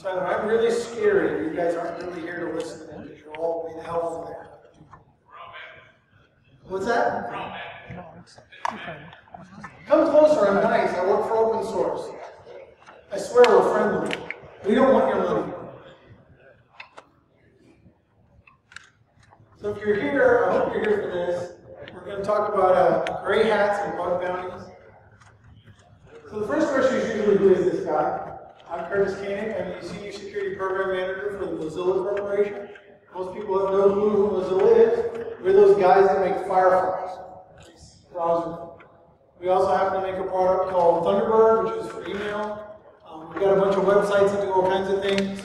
Tyler, I'm really scary. You guys aren't really here to listen to me because you're all way the hell over there. What's that? Come closer, I'm nice. I work for open source. I swear we're friendly. We don't want your money. So if you're here, I hope you're here for this. We're going to talk about gray hats and bug bounties. So the first question is usually, who is this guy? I'm Koenig. I'm the Senior Security Program Manager for the Mozilla Corporation. Most people have no clue who Mozilla is. We're those guys that make Firefox browser. We also happen to make a product called Thunderbird, which is for email. We've got a bunch of websites that do all kinds of things.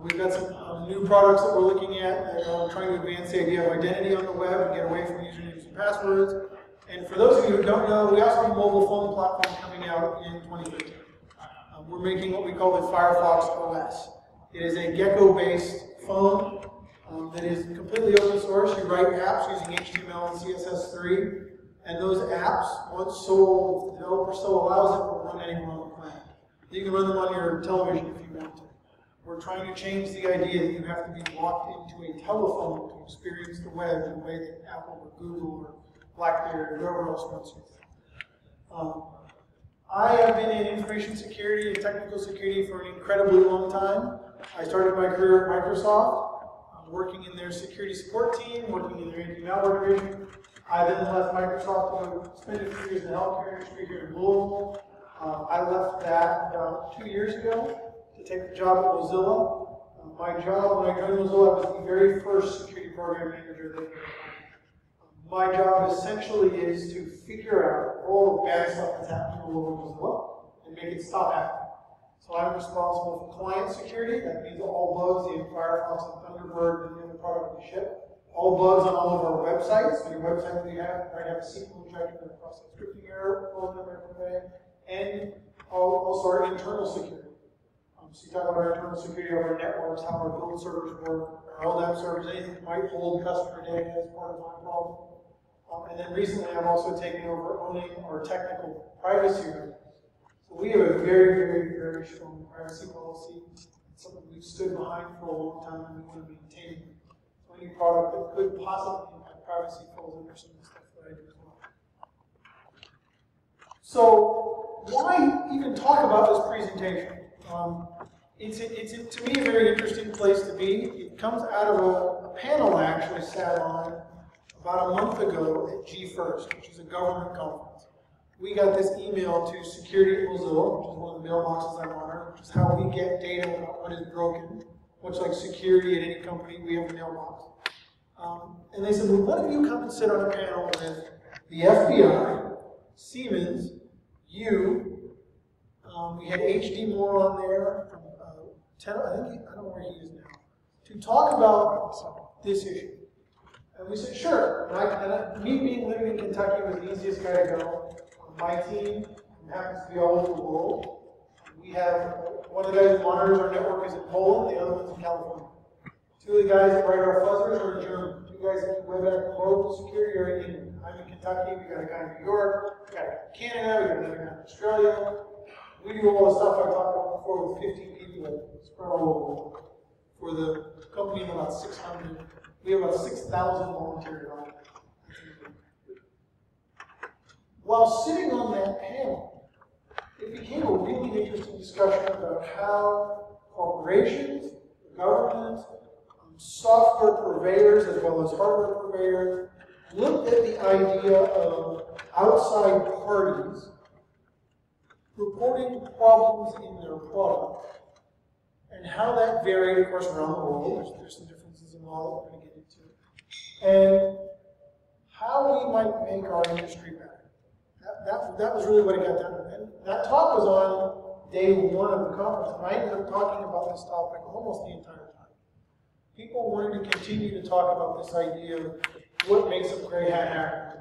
We've got some new products that we're looking at that are trying to advance the idea of identity on the web and get away from usernames and passwords. And for those of you who don't know, we also have a mobile phone platform coming out in 2015. We're making what we call the Firefox OS. It is a Gecko-based phone that is completely open source. You write apps using HTML and CSS3, and those apps, once sold, if the developer so allows it, will run anywhere on the planet. You can run them on your television if you want to. We're trying to change the idea that you have to be locked into a telephone to experience the web in a way that Apple or Google or BlackBerry or whoever else wants you. I have been in information security and technical security for an incredibly long time. I started my career at Microsoft, working in their security support team, working in their anti-malware division. I then left Microsoft to spend a few years in the healthcare industry here in Louisville. I left that about 2 years ago to take the job at Mozilla. My job when I joined Mozilla, I was the very first security program manager that my job essentially is to figure out all the bad stuff that's happening all over Mozilla and make it stop happening. So I'm responsible for client security. That means all bugs in Firefox and Thunderbird and the other product we ship. All bugs on all of our websites. So your website that you have might have a SQL injection or a process scripting error, and also our internal security. So you talk about our internal security of our networks, how our build servers work, our LDAP servers, anything that might hold customer data as part of my problem. And then recently I've also taken over owning our technical privacy records. So we have a very, very, very strong privacy policy. It's something we've stood behind for a long time and we want to maintain. So any product that could possibly impact privacy falls under some of the stuff that I do as well. So why even talk about this presentation? It's to me a very interesting place to be. It comes out of a panel I actually sat on about a month ago at G1st, which is a government conference. We got this email to security at Mozilla, which is one of the mailboxes I monitor, which is how we get data about what is broken. Much like security at any company, we have a mailbox. And they said, well, why don't you come and sit on a panel with the FBI, Siemens, you, we had HD Moore on there from I don't know where he is now, to talk about this issue. And we said, sure. And me being living in Kentucky was the easiest guy to go. My team happens to be all over the world. We have one of the guys who monitors our network is in Poland, the other one's in California. Two of the guys that write our fuzzers are in Germany. Two guys that do web app global security are in England. I'm in Kentucky, we got a guy in New York, we got a guy in Canada, we got another guy in Australia. We do all the stuff I talked about before with 15 people spread all over the world. For the company of about 600, we have about 6,000 volunteers on it. While sitting on that panel, it became a really interesting discussion about how corporations, governments, software purveyors as well as hardware purveyors looked at the idea of outside parties reporting problems in their product and how that varied, of course, around the world. There's some differences in law that we're going to get into. And how we might make our industry better. That was really what it got down to. And that talk was on day one of the conference, and I ended up talking about this topic almost the entire time. People wanted to continue to talk about this idea of what makes a gray hat happen.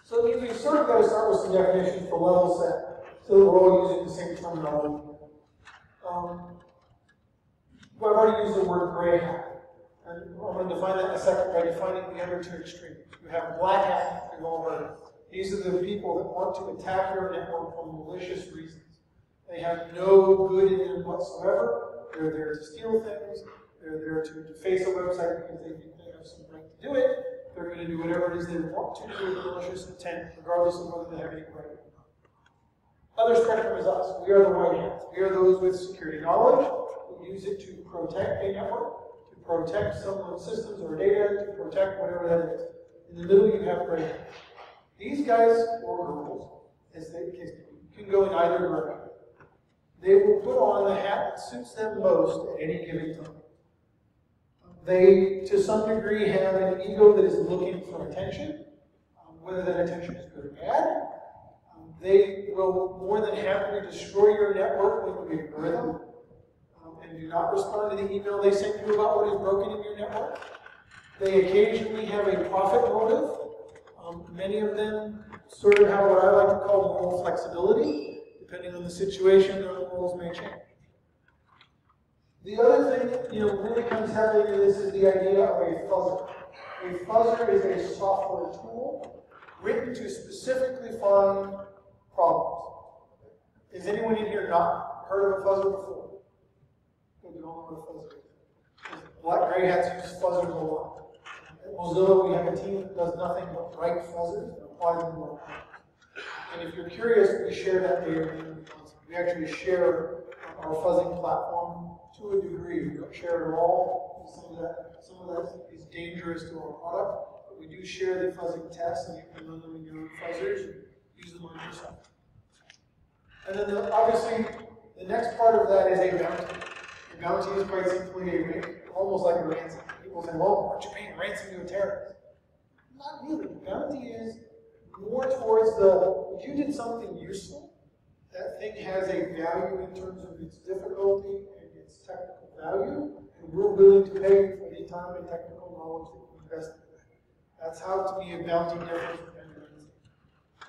So it means we sort of got to start with some definitions for level set, so that we're all using the same terminology. Well, I've already used the word gray hat, and I'm going to define that in a second by defining the other two extremes. You have black hat, we've all heard of. These are the people that want to attack your network for malicious reasons. They have no good in them whatsoever. They're there to steal things. They're there to deface a website because they think they have some right to do it. They're going to do whatever it is they want to do with malicious intent, regardless of whether they have any right or not. Other spectrum is us. We are the white hats. We are those with security knowledge. We use it to protect a network, to protect someone's systems or data, to protect whatever that is. In the middle, you have gray hats. These guys, or girls, as the case may be, can go in either direction. They will put on the hat that suits them most at any given time. They, to some degree, have an ego that is looking for attention, whether that attention is good or bad. They will more than happily destroy your network when you ignore them, and do not respond to the email they send you about what is broken in your network. They occasionally have a profit motive. Many of them sort of have what I like to call moral flexibility. Depending on the situation, their morals may change. The other thing that really comes heavily into this is the idea of a fuzzer. A fuzzer is a software tool written to specifically find problems. Has anyone in here not heard of a fuzzer before? You don't know what a fuzzer is. Black gray hats use fuzzers a lot. At Mozilla, we have a team that does nothing but write fuzzers and apply them to our products. And if you're curious, we share that data. We actually share our fuzzing platform to a degree. We don't share it at all. Some of that is dangerous to our product. But we do share the fuzzing tests, and you can run them in your own fuzzers and use them on yourself. And then obviously, the next part of that is a bounty. A bounty is quite simply almost like a ransom. People say, well, aren't you paying ransom to a terrorist? Not really. A bounty is more towards if you did something useful, that thing has a value in terms of its difficulty and its technical value, and we're willing to pay for the time and technical knowledge that we invest in that. That's how, to me, a bounty differs from any ransom.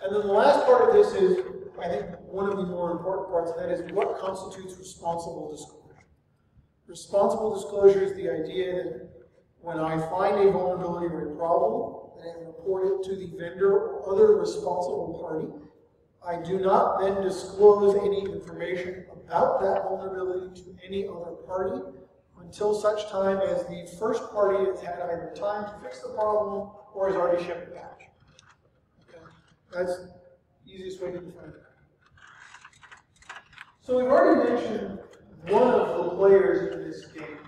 And then the last part of this is, I think, one of the more important parts, and that is what constitutes responsible disclosure. Responsible disclosure is the idea that when I find a vulnerability or a problem, that I report it to the vendor or other responsible party. I do not then disclose any information about that vulnerability to any other party until such time as the first party has had either time to fix the problem or has already shipped a patch. Okay? That's the easiest way to define it. So we've already mentioned one of the players in this game,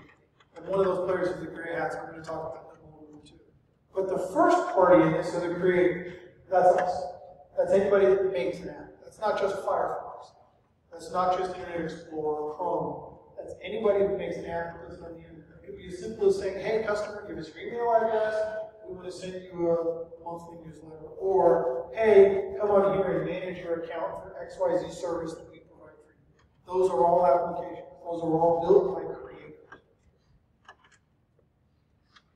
and one of those players is the gray hats. I'm going to talk about that in a little bit too. But the first party in this, so the creator, that's us. That's anybody that makes an app. That's not just Firefox. That's not just Internet Explorer or Chrome. That's anybody who makes an app that lives on the internet. It could be as simple as saying, hey, customer, give us your email address. We want to send you a monthly newsletter. Or, hey, come on here and manage your account for XYZ service that we provide for you. Those are all applications. Those are all built by creators.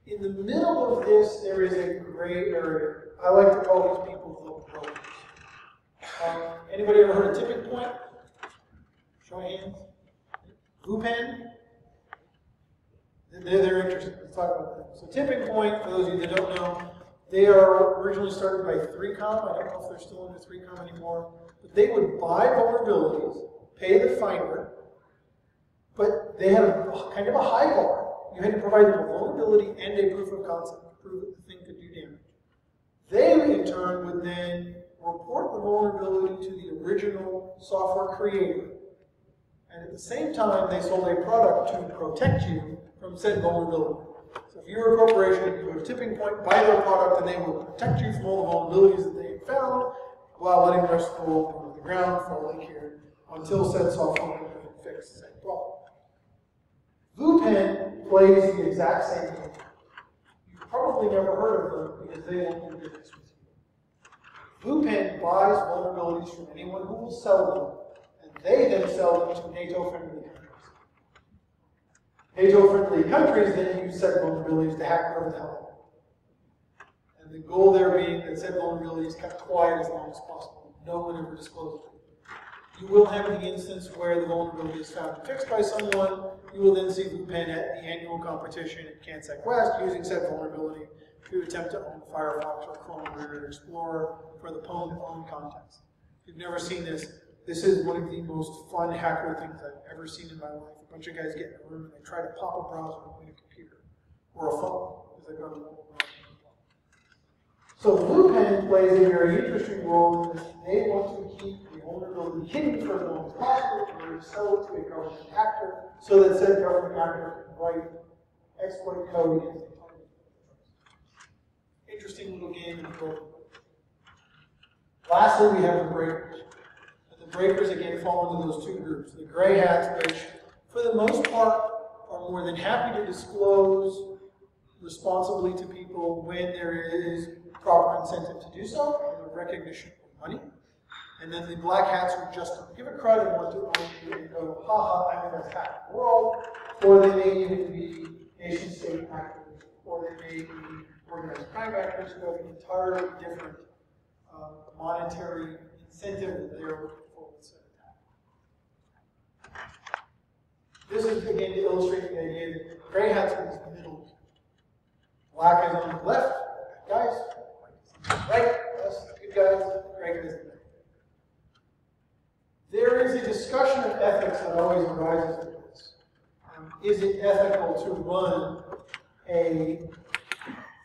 In the middle of this, there is a gray area. I like to call these people the brokers. Anybody ever heard of tipping point? Show of hands. VUPen? They're interesting. Let's talk about that. So tipping point, for those of you that don't know, they are originally started by 3Com. I don't know if they're still under 3Com anymore. But they would buy vulnerabilities, pay the finder, but they had a kind of a high bar. You had to provide them a vulnerability and a proof of concept to prove that the thing could do damage. They, in turn, would then report the vulnerability to the original software creator. And at the same time, they sold a product to protect you from said vulnerability. So if you're a corporation, you go to Tipping Point, buy their product, and they will protect you from all the vulnerabilities that they have found, while letting the rest fall to the ground, fall in here, until said software can fix the same problem. VUPen plays the exact same game. You've probably never heard of them because they won't do business with you. VUPen buys vulnerabilities from anyone who will sell them, and they then sell them to NATO-friendly countries. NATO-friendly countries then use said vulnerabilities to hack whatever the hell they want. And the goal there being that said vulnerability is kept quiet as long as possible. No one ever discloses it. You will have the instance where the vulnerability is found and fixed by someone. You will then see VUPen at the annual competition at CanSec West using said vulnerability to attempt to own Firefox or Chrome or Internet Explorer for the own contest. If you've never seen this, This is one of the most fun hacker things I've ever seen in my life. A bunch of guys get in a room and they try to pop a browser on a computer or a phone. So Blue Pen plays a very interesting role in this. They want to keep the vulnerability hidden for as long as possible or sell it to a government actor so that said government actor can write exploit code against the target. Interesting little game in the program. Lastly, we have the breakers. And the breakers, again, fall into those two groups. The gray hats, which, for the most part, are more than happy to disclose responsibly to people when there is proper incentive to do so, and the recognition of money. And then the black hats who just give a crud and want to own you and go, haha, I'm the best hacker in the world. Or they may even be nation-state actors, or they may be organized crime actors who have an entirely different monetary incentive that they're looking for with said attack. This is, again, to illustrate the idea that gray hats are in the middle. Black is on the left, guys. Right, us, good guys, gray guys. There is a discussion of ethics that always arises with this. Is it ethical to run a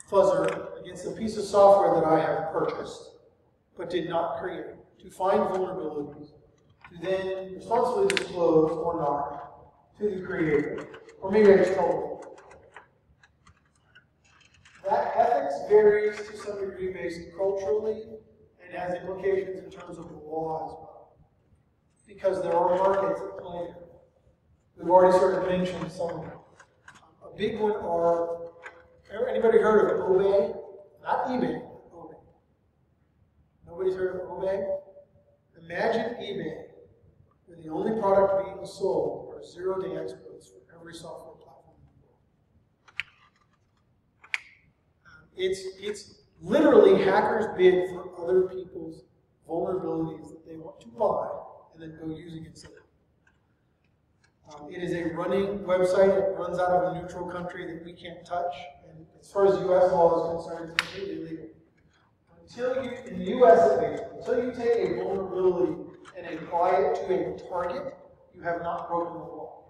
fuzzer against a piece of software that I have purchased but did not create, to find vulnerabilities, to then responsibly disclose or not to the creator? Or maybe I just told them. That ethics varies to some degree based culturally and has implications in terms of the law as well. Because there are markets at play. We've already sort of mentioned some of them. A big one are, anybody heard of Obey? Not eBay, Obey. Nobody's heard of Obey? Imagine eBay, where the only product being sold are zero-day exploits for every software platform in the world. It's literally hackers bid for other people's vulnerabilities that they want to buy and then go using it. It is a running website. It runs out of a neutral country that we can't touch. And as far as U.S. law is concerned, it's completely illegal. Until you, in the U.S. at least, until you take a vulnerability and apply it to a target, you have not broken the law.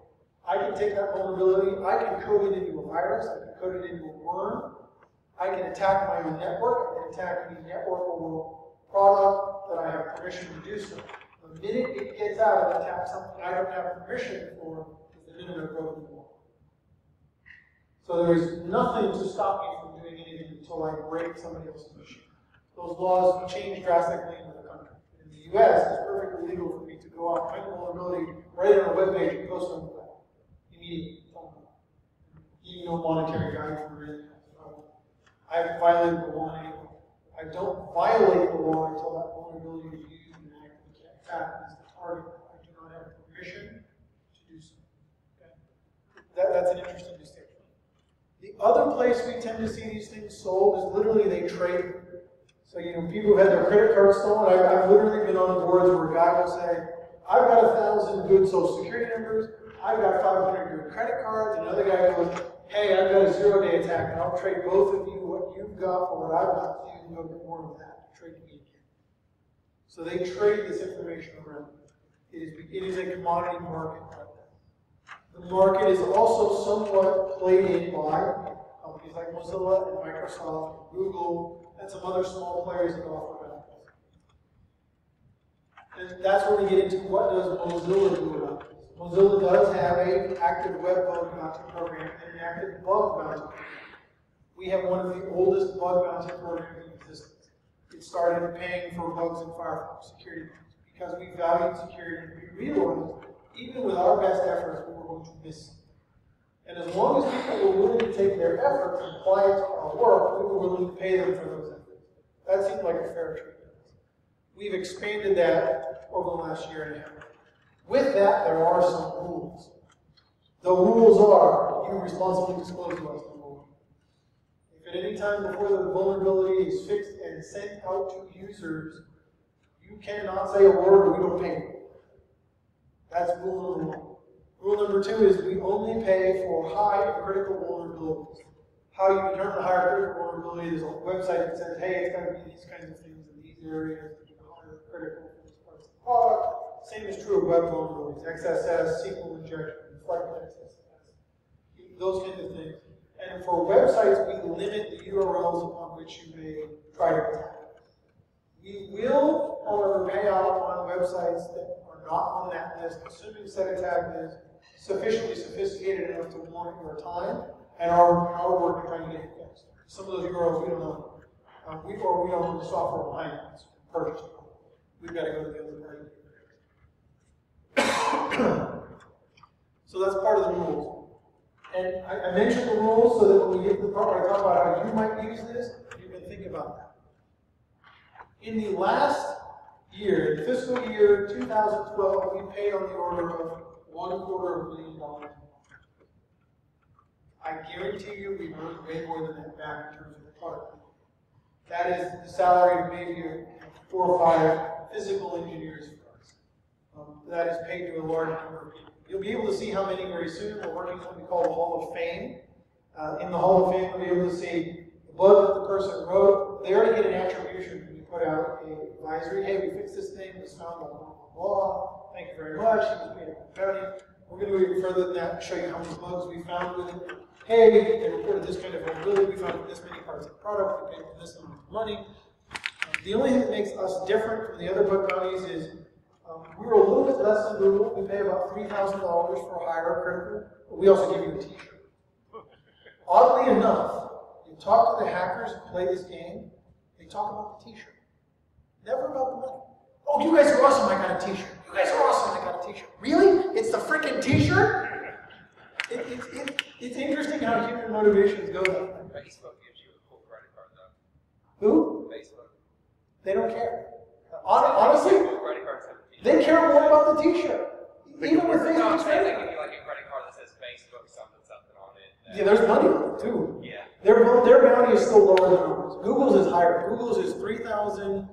I can take that vulnerability, I can code it into a virus, I can code it into a worm, I can attack my own network, I can attack any network or product that I have permission to do so. The minute it gets out and attacks something I don't have permission for, is the minute I've broken the law. So there is nothing to stop me from doing anything until I break somebody else's machine. Those laws change drastically in the country. In the U.S., it's perfectly legal for me to go out, find a vulnerability, write it on a web page, and post it on the web. Immediately. Even no monetary value for it. I haven't violated the law anyway. I don't violate the law until that vulnerability is used and I can attack as the target. I do not have permission to do so. Okay? That's an interesting distinction. The other place we tend to see these things sold is literally they trade them. So, people have had their credit cards stolen. I've literally been on boards where a guy will say, I've got 1,000 good social security numbers, I've got 500 good credit cards, and another guy goes, hey, I've got a zero-day attack, and I'll trade both of you what you've got for what I've got, so you can go get more of that. Trade me again. So they trade this information around. It is a commodity market right now. The market is also somewhat played in by companies like Mozilla and Microsoft and Google and some other small players that offer benefits. And that's where we get into what does Mozilla do about this. Mozilla does have an active web bug bounty program and an active bug bounty program. We have one of the oldest bug bounty programs in existence. It started paying for bugs in Firefox, security bugs, because we valued security and we realized even with our best efforts, we were going to miss something. And as long as people were willing to take their efforts and apply it to our work, we were willing to pay them for those efforts. That seemed like a fair trade. We've expanded that over the last year and a half. With that, there are some rules. The rules are, you responsibly disclose to us the rule. If at any time before the vulnerability is fixed and sent out to users, you cannot say a word or we don't pay you. That's rule number one. Rule number two is we only pay for high and critical vulnerabilities. How you determine a higher critical vulnerability is a website that says, hey, it's got to be these kinds of things in these areas that are higher critical for these parts of the product. Same is true of web vulnerabilities, XSS, SQL injection, reflected XSS, those kinds of things. And for websites, we limit the URLs upon which you may try to attack. We will, however, pay out on websites that are not on that list, assuming said attack is sufficiently sophisticated enough to warrant your time and our work in trying to get it fixed. Some of those URLs we don't know. We don't know the software behind it. It's purchased. We've got to go to the other party. So that's part of the rules. And I mentioned the rules so that when we get to the part where I talk about how you might use this, you can think about that. In the last year, in fiscal year 2012, we paid on the order of $250 million. I guarantee you we earned way more than that back in terms of the product. That is the salary of maybe 4 or 5 physical engineers for us. That is paid to a large number of people. You'll be able to see how many very soon. We're working on what we call the Hall of Fame. In the Hall of Fame, we'll be able to see the bug that the person wrote. They already get an attribution when you put out an advisory. Hey, we fixed this thing. It was found by blah, blah, blah. Thank you very much. It was made up by bounty. We're going to go even further than that and show you how many bugs we found with it. Hey, they reported this kind of vulnerability. We found this many parts of the product. We paid them this amount of money. The only thing that makes us different from the other bug bounties is we're a little bit less than Google. We pay about $3,000 for a higher critical, but we also give you a t-shirt. Oddly enough, you talk to the hackers who play this game, they talk about the t-shirt. Never about the money. Oh, you guys are awesome, I got a t-shirt. You guys are awesome, I got a t-shirt. Really? It's the freaking t-shirt? It's interesting how human motivations go that way. Facebook gives you a cool credit card, though. Who? Facebook. They don't care. Honestly, credit cards have a they care more about the t-shirt. Even with No, I'm Facebook's saying credit they give card. you like a credit card that says Facebook something on it. Yeah, there's money on it too. Yeah. Their bounty is still lower than ours. Google's is higher. Google's is 3,000.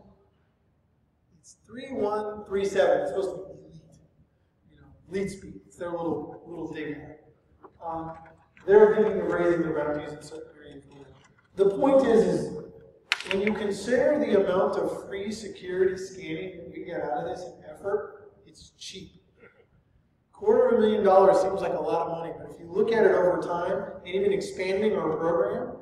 It's 3137. It's supposed to be elite. Lead speed. It's their little dig. They're thinking of raising their bounties in certain areas. The point is when you consider the amount of free security scanning that we get out of this in effort, it's cheap. $250,000 seems like a lot of money, but if you look at it over time, and even expanding our program,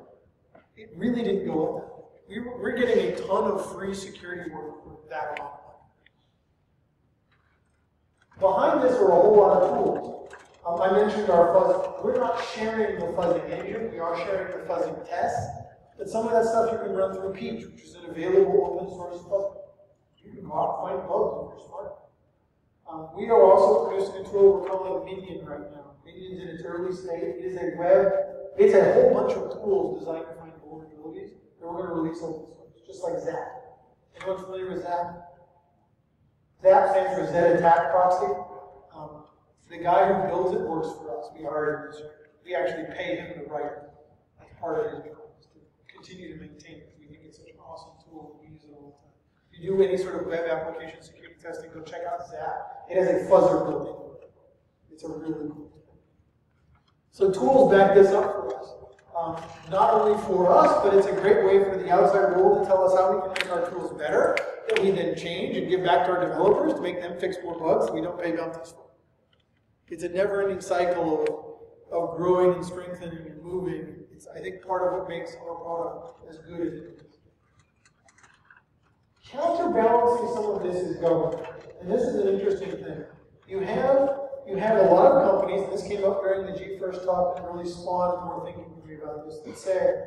it really didn't go up that way. We're getting a ton of free security work for that amount of money. Behind this are a whole lot of tools. I mentioned our fuzz. We're not sharing the fuzzing engine, we are sharing the fuzzing test, but some of that stuff you can run through Peach, which is an available open source fuzz. You can go out and find bugs if you're smart. We are also producing a tool we're calling Minion right now. Minion's in its early state. It is it's a whole bunch of tools designed to find vulnerabilities that we're going to release open source, just like ZAP. Anyone familiar with ZAP? ZAP stands for Z Attack Proxy. The guy who builds it works for us. We hired him. We actually pay him to write it. That's part of his job, is to continue to maintain it. We think it's such an awesome tool. We use it all the time. If you do any sort of web application security testing, go check out ZAP. It has a fuzzer built into it. It's a really cool tool. So tools back this up for us. Not only for us, but it's a great way for the outside world to tell us how we can make our tools better, that we then change and give back to our developers to make them fix more bugs that we don't pay bounties for. It's a never-ending cycle of growing and strengthening and moving. It's, I think, part of what makes our product as good as it is. Counterbalancing some of this is government. And this is an interesting thing. You have a lot of companies, and this came up during the G1st talk and really spawned more thinking for me about this, that say,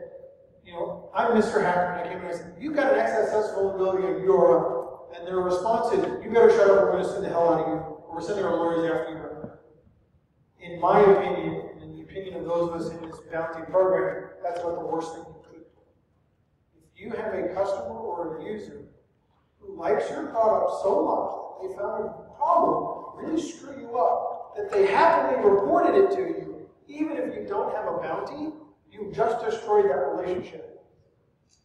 I'm Mr. Hacker, and I came in and I said, you've got an XSS vulnerability in URL. And their response is, you better shut up, we're going to send the hell out of you. Or we're sending our lawyers after you. In my opinion, and in the opinion of those of us in this bounty program, that's what the worst thing you could do. If you have a customer or a user who likes your product so much that they found a problem, really screw you up, that they happily reported it to you, even if you don't have a bounty, you've just destroyed that relationship.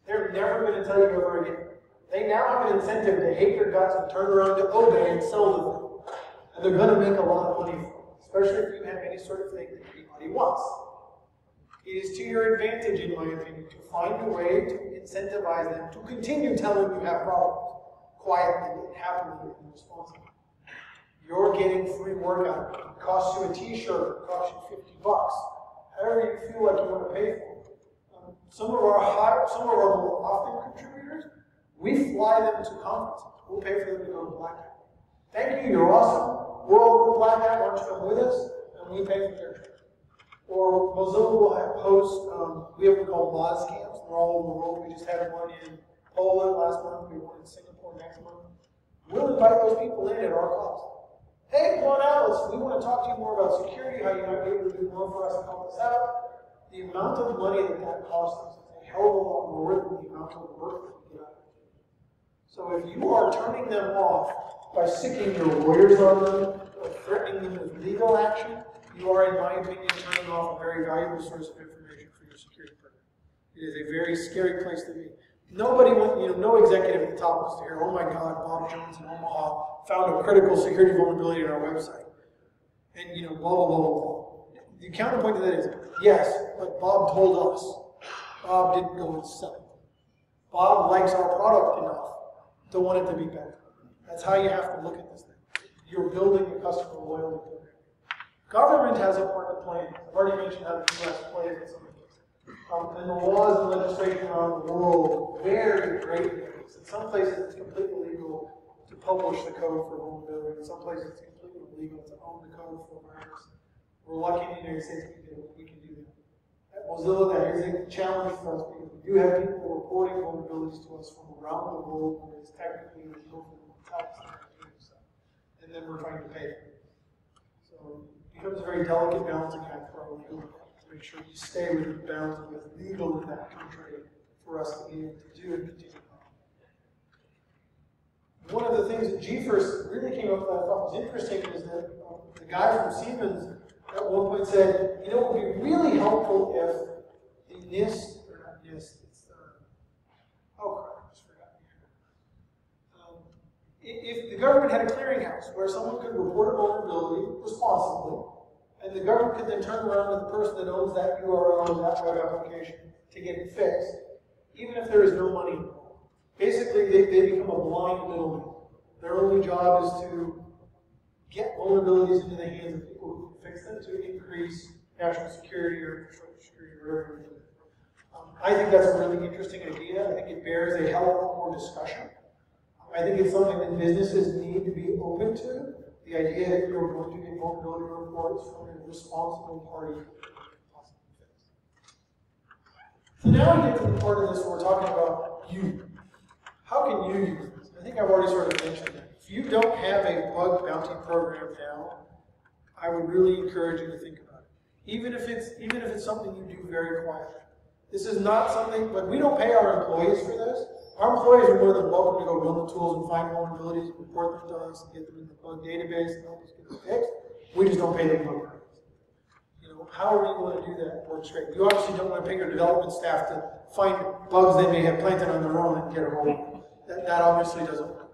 They're never going to tell you ever again. They now have an incentive to hate your guts and turn around to obey and sell to them. And they're going to make a lot of money from it. Especially if you have any sort of thing that anybody wants. It is to your advantage, in my opinion, to find a way to incentivize them to continue telling you have problems quietly and happily and responsibly. You're getting free workout. It costs you a t-shirt, it costs you $50. However you feel like you want to pay for it. Some of our more often contributors, we fly them to conferences. We'll pay for them to go to Black Hat. Thank you, you're awesome. We're all going to Black Hat, why don't you come with us? And we pay for their trip. Or Mozilla will host, we have what we call Moz camps. They're all over the world. We just had one in Poland last month. We have one in Singapore next month. We'll invite those people in at our cost. Hey, come on out. We want to talk to you more about security, how you might be able to do more for us and help us out. The amount of money that costs us is a hell of a lot more than the amount of work that we get out of it. So if you are turning them off by sicking your lawyers on them or threatening them with legal action, you are, in my opinion, turning off a very valuable source of information for your security program. It is a very scary place to be. Nobody, no executive at the top wants to hear, oh my God, Bob Jones in Omaha found a critical security vulnerability in our website. And, blah, blah, blah, blah, blah. The counterpoint to that is, yes, but Bob told us. Bob didn't go and sell it. Bob likes our product enough to want it to be better. That's how you have to look at this thing. You're building a customer loyalty program. Government has a part to play in this. I've already mentioned how the U.S. plays in some of this. And the laws and legislation around the world vary greatly. In some places it's completely legal to publish the code for vulnerability. In some places it's completely illegal to own the code for virus. We're lucky in the United States we can do that. At Mozilla, that is a challenge for us because we do have people reporting vulnerabilities to us from around the world where it's technically illegal for them to tell us they're doing so. And then we're trying to pay for it. So it becomes a very delicate balancing act for our legal department to make sure you stay within the bounds of what's legal in that country for us to be able to do and continue. One of the things that GFirst really came up with that I thought was interesting is that the guy from Siemens at one point said, it would be really helpful if the NIST, or not NIST, it's, oh crap, I just forgot. If the government had a clearinghouse where someone could report a vulnerability responsibly, and the government could then turn around to the person that owns that URL and that web application to get it fixed, even if there is no money involved. Basically, they become a blind middleman. Their only job is to get vulnerabilities into the hands of people who can fix them to increase national security or infrastructure security or whatever it is. I think that's a really interesting idea. I think it bears a hell of a lot more discussion. I think it's something that businesses need to be open to. The idea that you're going to get vulnerability reports from a responsible party. So now we get to the part of this where we're talking about you. How can you use this? I think I've already sort of mentioned that. If you don't have a bug bounty program now, I would really encourage you to think about it. Even if it's something you do very quietly. This is not something, but we don't pay our employees for this. Our employees are more than welcome to go run the tools and find vulnerabilities and report them to us and get them in the bug database and help us get them fixed. We just don't pay them bug bounties. However you want to do that works great. You obviously don't want to pay your development staff to find bugs they may have planted on their own and get a hold of. That obviously doesn't work.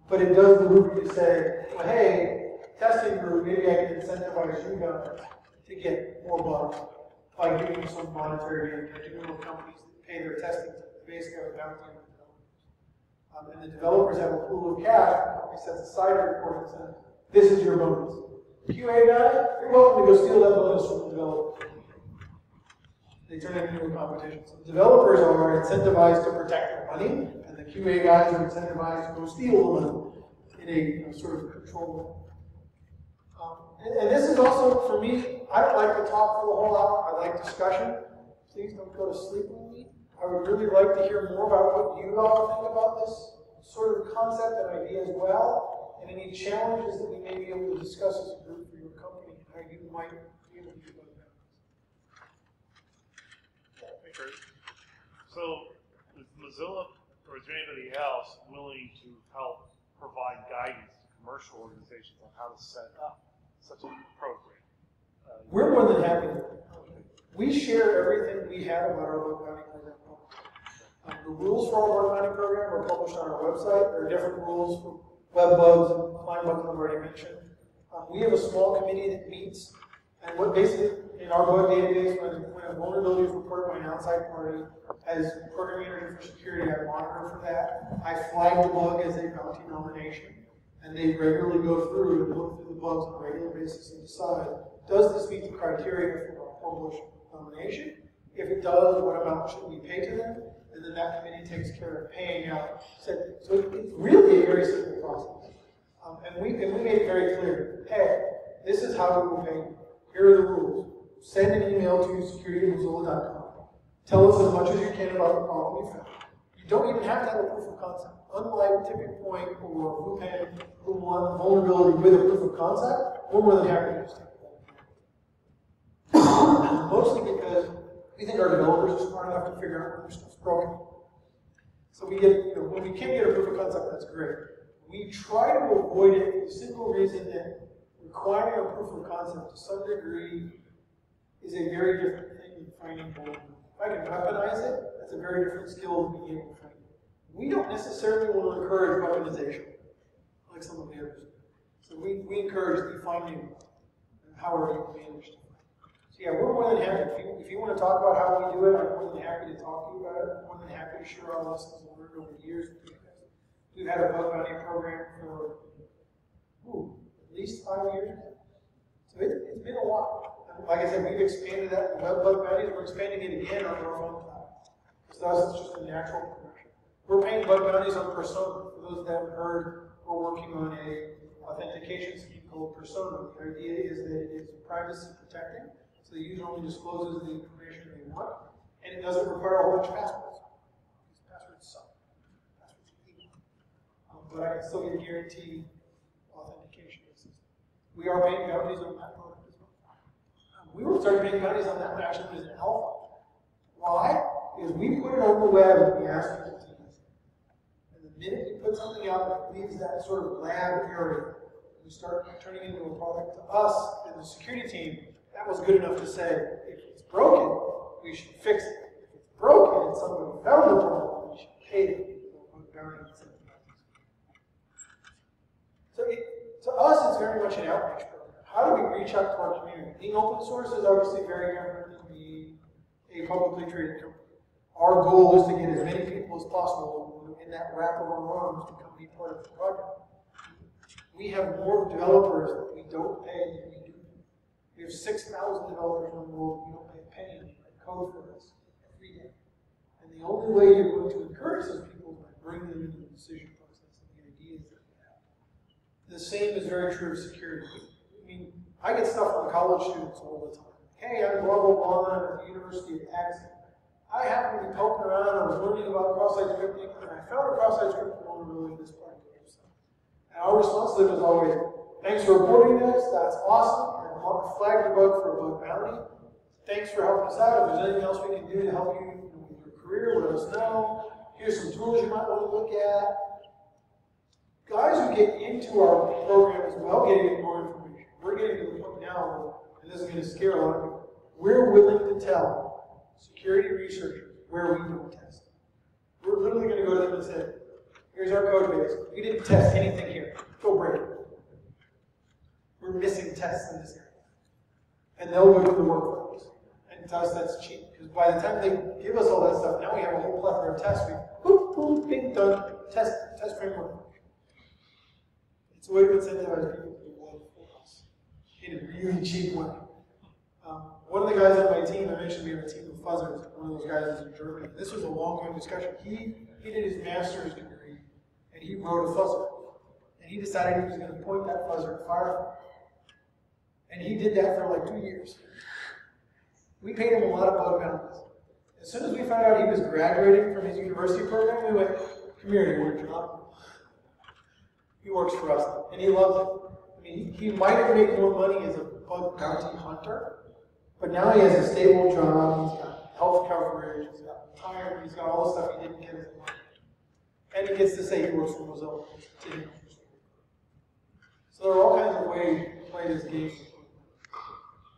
But it does move you to say, well, hey, testing group, maybe I can incentivize you guys to get more bugs by giving you some monetary gain. There's little companies that pay their testing to basically have a bounty on the developers. And the developers have a pool of cash, the company sets aside a report and says, this is your bonus. QA guy, you're welcome to go steal that bonus from the developer. They turn it into a competition. So the developers are incentivized to protect their money, and the QA guys are incentivized to go steal the money in a sort of controlled way. And this is also, for me, I don't like to talk for the whole hour. I like discussion. Please don't go to sleep on me. I would really like to hear more about what you all think about this sort of concept and idea as well, and any challenges that we may be able to discuss as a group for your company and how you might be able to do about that. So, is Mozilla or is there anybody else willing to help provide guidance to commercial organizations on how to set up such a program? We're more than happy to. We share everything we have about our bug bounty program. The rules for our bug bounty program are published on our website. There are different rules for web bugs and client bugs I've already mentioned. We have a small committee that meets, and what basically in our bug database, when a vulnerability is reported by an outside party, as program manager for security, I monitor for that. I flag the bug as a bounty nomination, And they regularly go through and look through the bugs on a regular basis and decide, does this meet the criteria for a published nomination? If it does, what amount should we pay to them? And then that committee takes care of paying out. So it's really a very simple process. And we made it very clear, hey, this is how we will pay you. Here are the rules. Send an email to security@mozilla.com. Tell us as much as you can about the problem you found. You don't even have to have a proof of concept. Unlike Tipping Point or Wupen, who want vulnerability with a proof of concept, we're more than happy to just take it. Mostly because we think our developers are smart enough to figure out when their stuff's broken. So we get, when we can get a proof of concept, that's great. We try to avoid it for the simple reason that requiring a proof of concept to some degree is a very different thing than finding vulnerability. If I can weaponize it, that's a very different skill than being able to find it. We don't necessarily want to encourage weaponization, like some of the others do. So we encourage the finding, however you manage to. So yeah, we're more than happy. If you want to talk about how we do it, I'm more than happy to talk to you about it. I'm more than happy to share our lessons learned over the years with you guys. We've had a bug bounty program for at least 5 years now. So it's been a while. And like I said, we've expanded that web bug bounties. We're expanding it again on our own platform. Because to us, it's just a natural progression. We're paying bug bounties on Persona. For those that haven't heard, we're working on a authentication scheme called Persona. The idea is that it is privacy protecting, so the user only discloses the information they want, and it doesn't require a whole bunch of passwords. Because passwords suck. Passwords are evil. But I can still get a guaranteed authentication system. We are paying bounties on that product as well. We were starting paying bounties on that one actually when it was in alpha. Why? Because we put it on the web and we asked people to use it. And the minute you put something out that leaves that sort of lab area, we start turning it into a product to us and the security team. That was good enough to say, if it's broken, we should fix it. If it's broken and somebody found the problem, we should pay them. So to us, it's very much an outreach program. How do we reach out to our community? Being open source is obviously very different than being a publicly traded company. Our goal is to get as many people as possible in that wrap of our arms to come be part of the project. We have more developers that we don't pay than we do. We have 6,000 developers in the world. We don't pay a penny to write code for us every day. And the only way you're going to encourage those people is by bringing them into the decision process and the ideas that we have. The same is very true of security. I mean, I get stuff from college students all the time. Hey, I'm blah, blah, blah, at the University of X. I happened to be poking around, I was learning about cross-site scripting, and I found a cross-site scripting vulnerability in this part of the website. And our response to them is always, thanks for reporting this, that's awesome, and flag the bug for a bug bounty. Thanks for helping us out. If there's anything else we can do to help you with your career, let us know. Here's some tools you might want to look at. Guys who get into our program as well getting more information. We're getting to the point now, and this is going to scare a lot of people, we're willing to tell security researchers where we don't test. We're literally going to go to them and say, here's our code base. We didn't test anything here. Go break it. We're missing tests in this area. And they'll go do the work for us. And to us, that's cheap. Because by the time they give us all that stuff, now we have a whole plethora of tests. Boop, boop, bing, done. Test framework. It's a way to incentivize people to do work for us in a really cheap way. One of the guys on my team, I mentioned we have a team of fuzzers. One of those guys is in Germany. This was a long-term discussion. He did his master's degree, and he wrote a fuzzer. And he decided he was going to point that fuzzer at Firefly. And he did that for like 2 years. We paid him a lot of bug bounties. As soon as we found out he was graduating from his university program, we went, come here, you want a job? He works for us, and he loves it. I mean, he might have made more money as a bug bounty hunter, but now he has a stable job, he's got health coverage, he's got retirement, he's got all the stuff he didn't get as a money. And he gets to say he works for Mozilla. So there are all kinds of ways to play this game.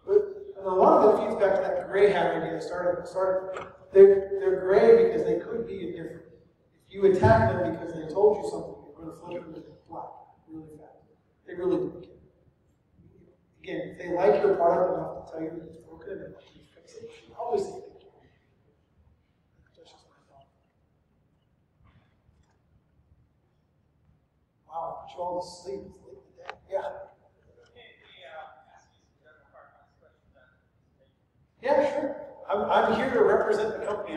But a lot of it feeds back to that gray hat idea I started. They're gray because they could be indifferent. If you attack them because they told you something, you're going to flip them to black really fast. They really don't care. Again, if they like your product enough to tell you that it's broken and that you fix it, you always think they care. That's just my thought. Wow. put you all to sleep. It's late in the day. Yeah. Yeah, sure. I'm here to represent the company.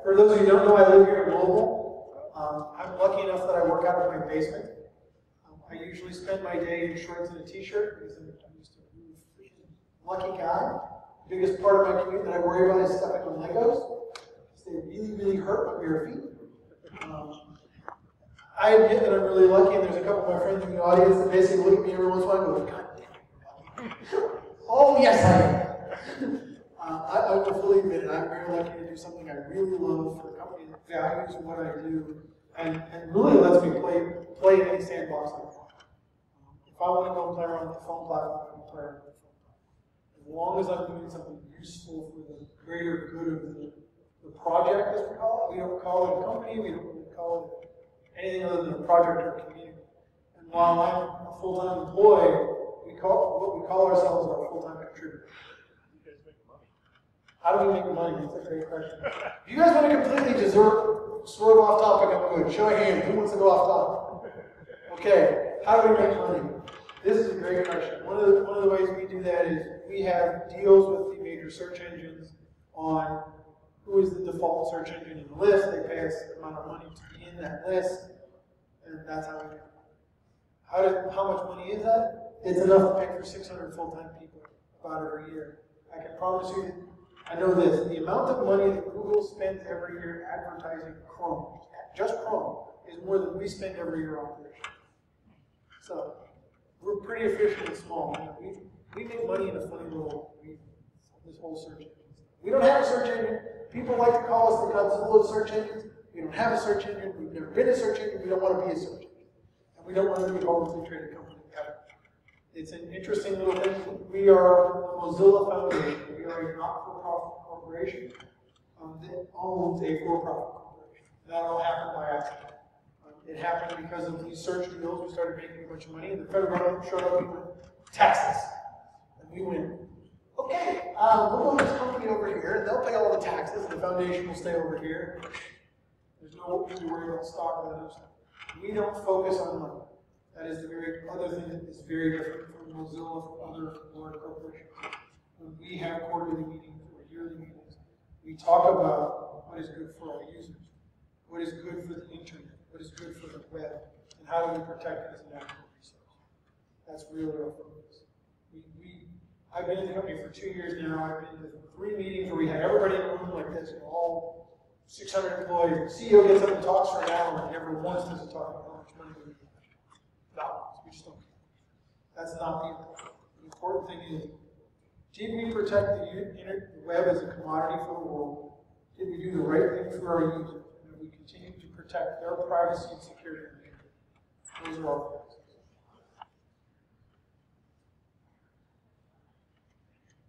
For those of you who don't know, I live here in Louisville. I'm lucky enough that I work out of my basement. I usually spend my day in shorts and a t-shirt because I'm just a really freaking lucky guy. The biggest part of my commute that I worry about is stepping on Legos. They really, really hurt my bare feet. I admit that I'm really lucky, and there's a couple of my friends in the audience that basically look at me every once in a while and go, God damn it. Oh, yes, I am. I will fully admit it. I'm very lucky to do something I really love for a company that values what I do and really lets me play in any sandbox I want. If I want to go and play around with the phone platform, I can play around with the phone platform. As long as I'm doing something useful for the greater good of the project, as we call it. We don't call it a company, we don't really call it anything other than a project or a community. And while I'm a full-time employee, what we call ourselves our full-time contributor. How do we make money? That's a great question. If you guys want to completely swerve off topic, I'm going to show of hands. Who wants to go off topic? Okay, how do we make money? This is a great question. One of the ways we do that is we have deals with the major search engines on who is the default search engine in the list. They pay us the amount of money to be in that list, and that's how we do it. How much money is that? It's enough to pay for 600 full-time people about every year. I can promise you that I know this, the amount of money that Google spends every year advertising Chrome, just Chrome, is more than we spend every year on operation. So, we're pretty efficient and small. We make money in a funny little way, this whole search engine. We don't have a search engine. People like to call us the Godzilla of search engines. We don't have a search engine. We've never been a search engine. We don't want to be a search engine. And we don't want to be a publicly traded company ever. It's an interesting little thing. We are the Mozilla Foundation. We are a not-for-profit corporation that owns a for-profit corporation. That all happened by accident. It happened because of these search deals. We started making a bunch of money, and the federal government showed up and went, taxes. And we went, okay, we'll go to this company over here, and they'll pay all the taxes, and the foundation will stay over here. There's no need to worry about stock or other stuff. We don't focus on money. That is the very other thing that is very different from Mozilla, from other large corporations. When we have quarterly meetings or yearly meetings, we talk about what is good for our users, what is good for the internet, what is good for the web, and how do we protect it as a natural resource. That's really our focus. I've been in the company for 2 years now. I've been to 3 meetings where we had everybody in a room like this, all 600 employees. The CEO gets up and talks for an hour, and never once does he talk about how much money we need. Not once. We just don't care. That's not the important. The important thing is, did we protect the web as a commodity for the world? Did we do the right thing for our users? And did we continue to protect their privacy and security? Those are our things.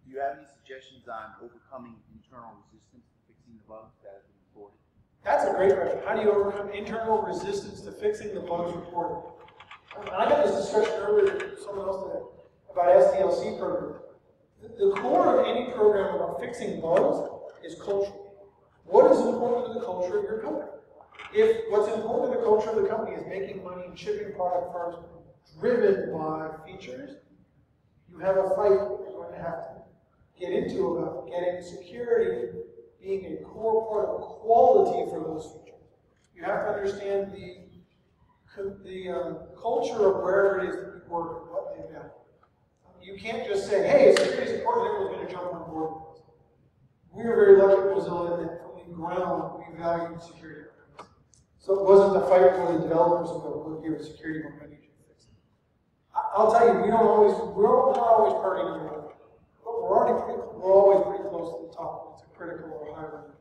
Do you have any suggestions on overcoming internal resistance to fixing the bugs that have been reported? That's a great question. How do you overcome internal resistance to fixing the bugs reported? I got this discussion earlier with someone else today about SDLC program. The core of any program about fixing bugs is culture. What is important to the culture of your company? If what's important to the culture of the company is making money and shipping product first, driven by features, you have a fight that you're going to have to get into about getting security being a core part of quality for those features. You have to understand the culture of wherever it is that you work and what they value. You can't just say, hey, security is important, everyone's going to jump on board with this. We are very lucky at Mozilla that from the ground we valued security. So it wasn't a fight where the developers would go, look, here, security, we're going to need you to fix it. I'll tell you, we're not always party number one. But we're always pretty close to the top. It's a critical or high level.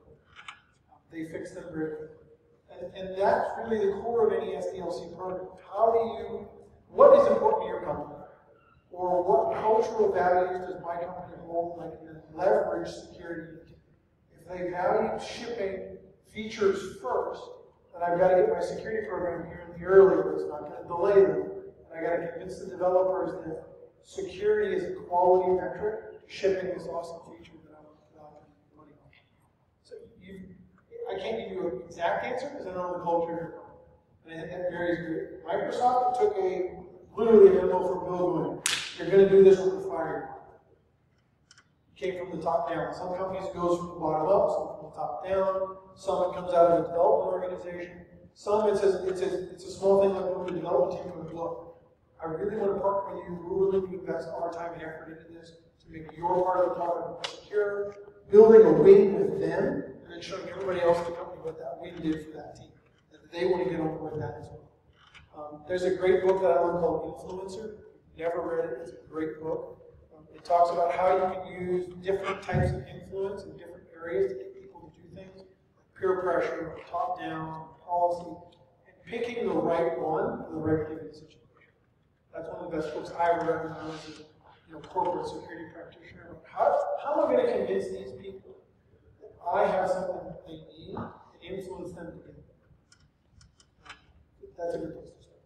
They fix them very quickly. And that's really the core of any SDLC program. What is important to your company? Or what cultural values does my company hold that can leverage security? If they value shipping features first, then I've got to get my security program here in the early, but it's not going to delay them. And I've got to convince the developers that security is a quality metric, shipping this awesome feature that I'm developing money on. So I can't give you an exact answer because I don't know the culture of your company. And I think that varies great. Microsoft took literally a memo from Bill going, you're going to do this with the fire. Came from the top down. Some companies it goes from the bottom up, some from the top down. Some it comes out of a development organization. Some it's a small thing like when the development team goes, look, I really want to partner with you. We're willing to invest our time and effort into this to make your part of the product secure, building a win with them, and then showing everybody else in the company what that win did for that team. That they want to get on board with that as well. There's a great book that I love called Influencer. Never read it. It's a great book. It talks about how you can use different types of influence in different areas to get people to do things. Peer pressure, top-down, policy, and picking the right one for the right given situation. That's one of the best books I ever read when I was a corporate security practitioner. How am I going to convince these people that I have something that they need and influence them to get it? That's a good place to start.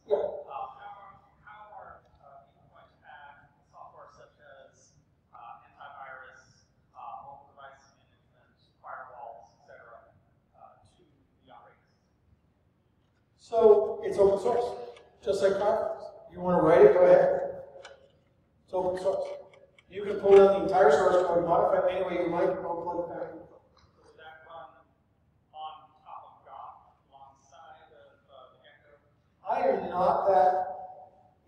Yeah. So it's open source, just like Firefox. You want to write it, go ahead. It's open source. You can pull down the entire source code, modify it any way you like, and go plug it back in. Does that run on top of God, alongside of the Gecko? I am not that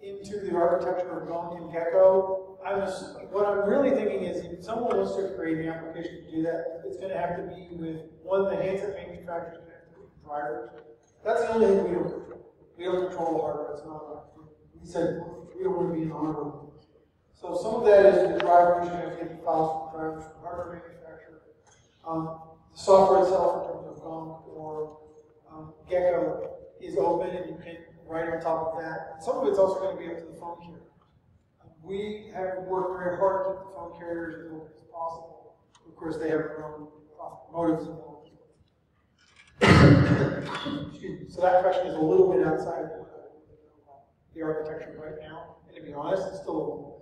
into the architecture of Gong and Gecko. What I'm really thinking is if someone wants to create an application to do that, it's going to have to be with one, the handset manufacturers going to have to be drivers. That's the only thing we don't control. We don't control the hardware. It's not our thing. We said we don't want to be in the hardware. So some of that is the drivers. You have to get the files from drivers from the hardware manufacturer. The software itself, in terms of Gong or Gecko, is open, and you can write on top of that. And some of it's also going to be up to the phone carrier. We have worked very hard to keep the phone carriers as open as possible. Of course, they have their own profit motives involved. Excuse me. So that question is a little bit outside of the architecture right now. And to be honest, it's still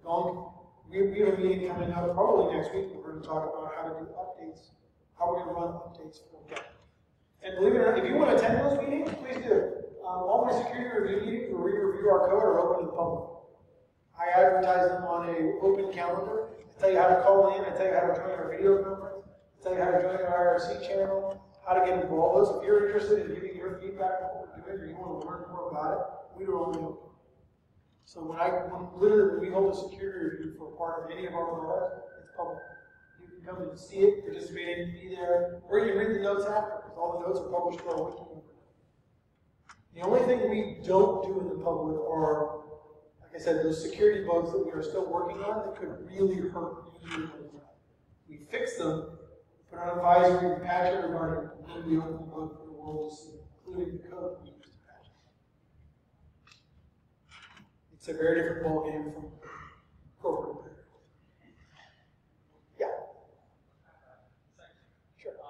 Gong. We have a meeting coming up probably next week. We're going to talk about how to do updates, how we're going to run updates for Gecko. And believe it or not, if you want to attend those meetings, please do. All my security review meetings where we review our code are open to the public. I advertise them on an open calendar. I tell you how to call in. I tell you how to join our video conference. I tell you how to join our IRC channel. How to get involved. So if you're interested in giving your feedback on what we're doing, or you want to learn more about it, we do only open. So when we hold a security review for a part of any of our products, it's public. You can come and see it, participate in it, be there, or you can read the notes after, because all the notes are published to our wiki. The only thing we don't do in the public are, like I said, those security bugs that we are still working on that could really hurt you. We fix them, put on advisory, and patch it regarding it, and then we open the book for the world to see, including the code we use to patch it. It's a very different ballgame from corporate. Yeah. Sure. As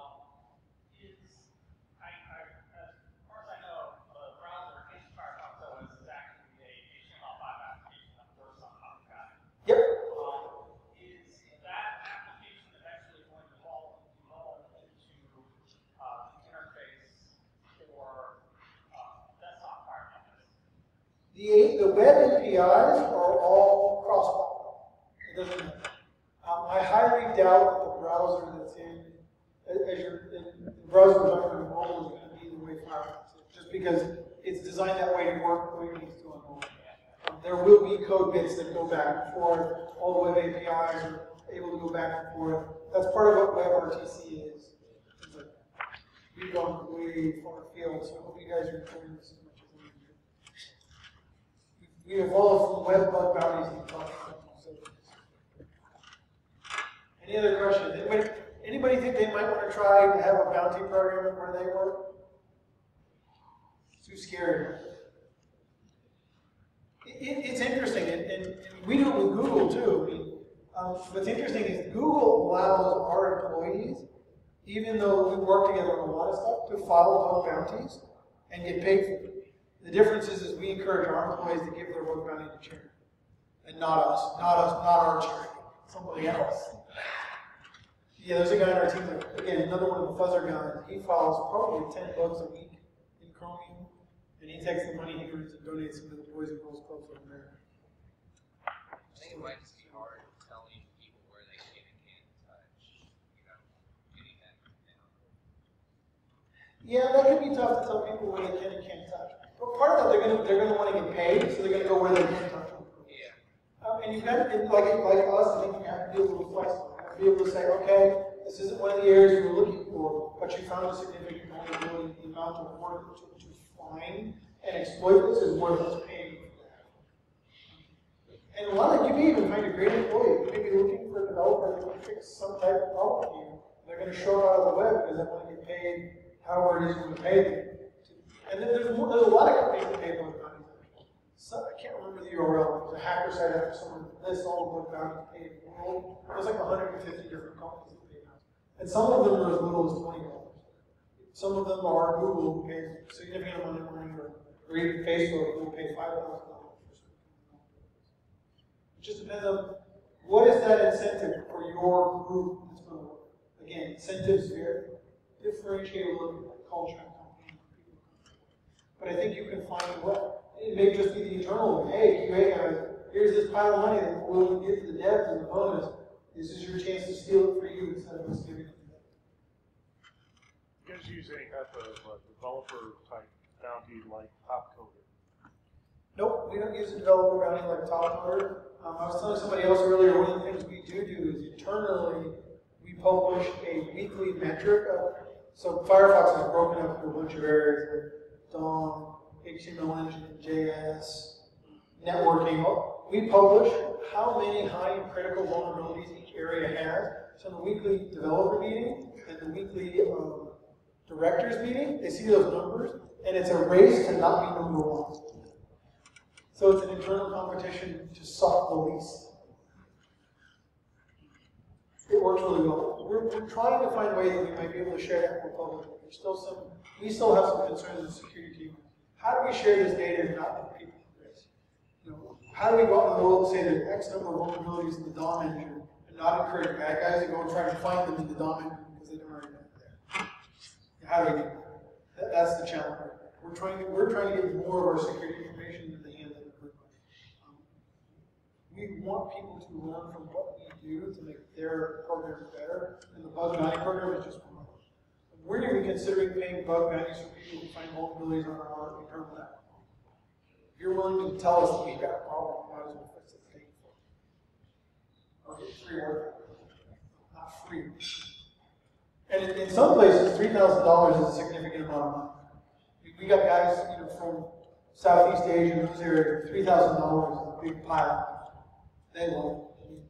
far as I know, the browser in Firefox OS is actually a HTML5 application that works on top of that. Yep. Is that application eventually going to evolve into the interface for desktop Firefox? The web APIs are all cross-platform. It doesn't matter. I highly doubt that the browser that's in the browser we're talking about mobile is going to be the way Firefox is, just because it's designed that way to work the way it needs to on mobile. There will be code bits that go back and forth. All the web APIs are able to go back and forth. That's part of what WebRTC is. We've gone way far afield, so I hope you guys are enjoying this as much as we do. We evolved from web bug bounties and talk. Any other questions? Anybody think they might want to try to have a bounty program where they work? It's too scary. It's interesting, and we do it with Google too. What's interesting is Google allows our employees, even though we work together on a lot of stuff, to file bug bounties and get paid for it. The difference is we encourage our employees to give their bug bounty to charity, and not our charity, somebody else. Yeah, there's a guy on our team, that, again, another one of the fuzzer guys. He files probably $10 a week in Chromium, and he takes the money he earns and donates them to the Boys and Girls Clubs over there. I think it might just be hard telling people where they can and can't touch, you know, anything. You know? Yeah, that can be tough to tell people where they can and can't touch. But part of that, they're gonna want to get paid, so they're gonna go where they can touch. Yeah. And you've got, like us, I think you have to be a little flexible. You have to be able to say, okay, this isn't one of the areas you were looking for, but you found a significant vulnerability. The amount of work to find and exploit this is worth us paying for that. And a lot of you may even find a great employee. You may be looking for a developer that can fix some type of problem for you. They're going to show it out of the web because they want to get paid however it is you're going to pay them. And then there's a lot of companies that pay bug bounties. So, I can't remember the URL. There's a hacker site after someone lists all the bug bounties paid in the world. There's like 150 different companies that pay bounties. And some of them are as little as $20. Some of them are Google, who pays a significant amount of money, or even Facebook, who will pay $5,000 for something. It just depends on what is that incentive for your group that's going to work. Again, incentives vary. Differentiate a little bit like culture and company. But I think you can find a way. It may just be the internal way. Hey, QA guys, here's this pile of money that we're willing to give to the devs as a bonus. This is your chance to steal it for you instead of us giving it to them. You guys use any type of developer type bounty like Top Coder? Nope, we don't use a developer bounty like Top Coder. I was telling somebody else earlier, one of the things we do is internally we publish a weekly metric of, so Firefox is broken up into a bunch of areas like DOM, HTML engine, JS, networking. We publish how many high and critical vulnerabilities each area has. So in the weekly developer meeting and the weekly directors meeting, they see those numbers, and it's a race to not be number one. So it's an internal competition to suck the least. It works really well. We're trying to find ways that we might be able to share that more publicly. We still have some concerns as a security team. How do we share this data and not put people at risk? You know, how do we go out in the world and say there's X number of vulnerabilities in the DOM engine and not encourage bad guys to go and try to find them in the DOM engine because they don't already know there? How do we do that? That's the challenge. We're trying to get more of our security information into the hands of everybody. We want people to learn from what we do to make their programs better, and the bug bounty program is just one of those. We're even considering paying bug bounties for people who find vulnerabilities on our internal network. If you're willing to tell us that we've got a problem, we might as well fix it and pay for it. Or get free work. Not free. And in some places, $3,000 is a significant amount of money. We got guys, from Southeast Asia and those areas, $3,000 is a big pile. They love it. I mean,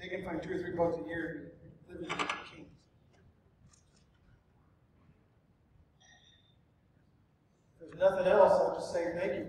they can find $2 or $3 a year and live in the kings. If there's nothing else, I'll just say thank you.